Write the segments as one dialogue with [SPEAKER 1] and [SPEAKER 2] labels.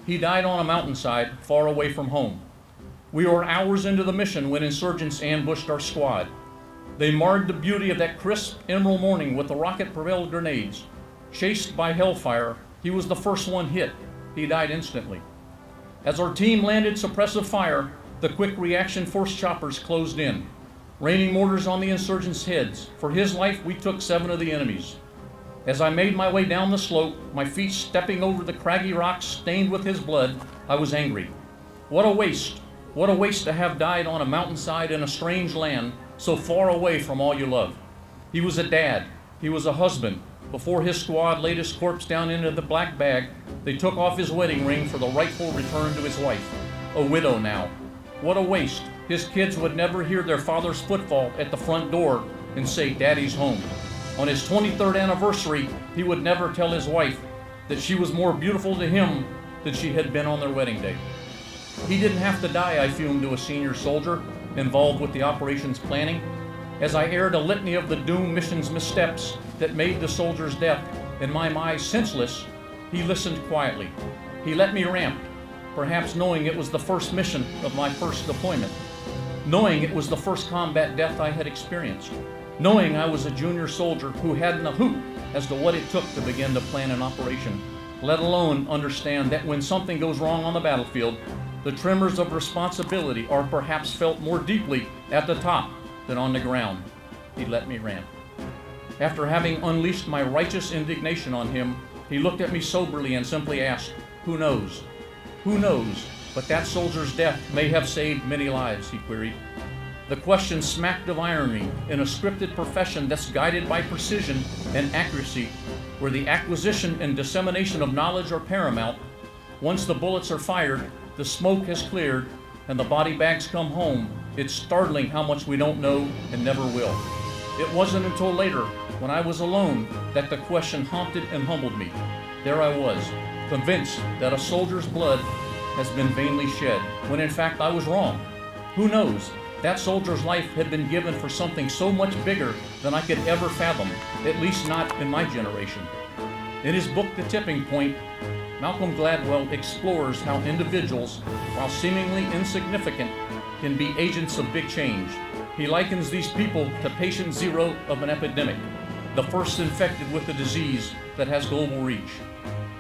[SPEAKER 1] He died on a mountainside far away from home. We were hours into the mission when insurgents ambushed our squad. They marred the beauty of that crisp emerald morning with the rocket-propelled grenades. Chased by hellfire, he was the first one hit. He died instantly. As our team landed suppressive fire, the quick reaction force choppers closed in, raining mortars on the insurgents' heads. For his life, we took 7 of the enemy's. As I made my way down the slope, my feet stepping over the craggy rocks stained with his blood, I was angry. What a waste! What a waste to have died on a mountainside in a strange land, so far away from all you love. He was a dad. He was a husband. Before his squad laid his corpse down into the black bag, they took off his wedding ring for the rightful return to his wife. A widow now. What a waste. His kids would never hear their father's footfall at the front door and say, "Daddy's home." On his 23rd anniversary, he would never tell his wife that she was more beautiful to him than she had been on their wedding day. He didn't have to die, I fumed to a senior soldier involved with the operations planning. As I aired a litany of the doomed mission's missteps that made the soldier's death, in my mind, senseless, he listened quietly. He let me rant, perhaps knowing it was the first mission of my first deployment, knowing it was the first combat death I had experienced, knowing I was a junior soldier who hadn't a hoot as to what it took to begin to plan an operation, let alone understand that when something goes wrong on the battlefield, the tremors of responsibility are perhaps felt more deeply at the top than on the ground. He let me rant. After having unleashed my righteous indignation on him, he looked at me soberly and simply asked, "Who knows? Who knows? But that soldier's death may have saved many lives," he queried. The question smacked of irony in a scripted profession that's guided by precision and accuracy, where the acquisition and dissemination of knowledge are paramount. Once the bullets are fired, the smoke has cleared, and the body bags come home. It's startling how much we don't know and never will. It wasn't until later, when I was alone, that the question haunted and humbled me. There I was, convinced that a soldier's blood has been vainly shed, when in fact I was wrong. Who knows? That soldier's life had been given for something so much bigger than I could ever fathom, at least not in my generation. In his book, The Tipping Point, Malcolm Gladwell explores how individuals, while seemingly insignificant, can be agents of big change. He likens these people to patient zero of an epidemic, the first infected with a disease that has global reach.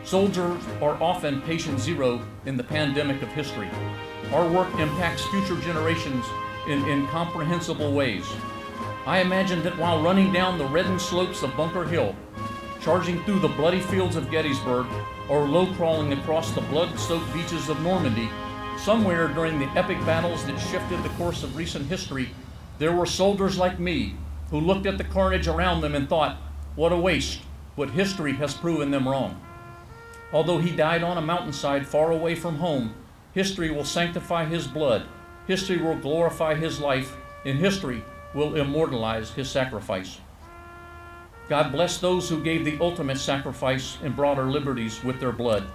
[SPEAKER 1] Soldiers are often patient zero in the pandemic of history. Our work impacts future generations in incomprehensible ways. I imagine that while running down the reddened slopes of Bunker Hill, charging through the bloody fields of Gettysburg, or low-crawling across the blood-soaked beaches of Normandy, somewhere during the epic battles that shifted the course of recent history, there were soldiers like me who looked at the carnage around them and thought, "What a waste, but history has proven them wrong." Although he died on a mountainside far away from home, history will sanctify his blood, history will glorify his life, and history will immortalize his sacrifice. God bless those who gave the ultimate sacrifice and brought our liberties with their blood.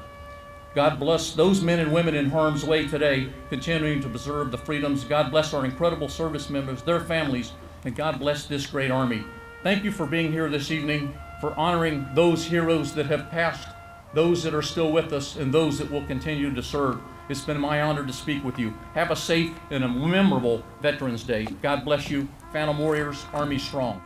[SPEAKER 1] God bless those men and women in harm's way today, continuing to preserve the freedoms. God bless our incredible service members, their families, and God bless this great Army. Thank you for being here this evening, for honoring those heroes that have passed, those that are still with us, and those that will continue to serve. It's been my honor to speak with you. Have a safe and a memorable Veterans Day. God bless you. Phantom Warriors, Army Strong.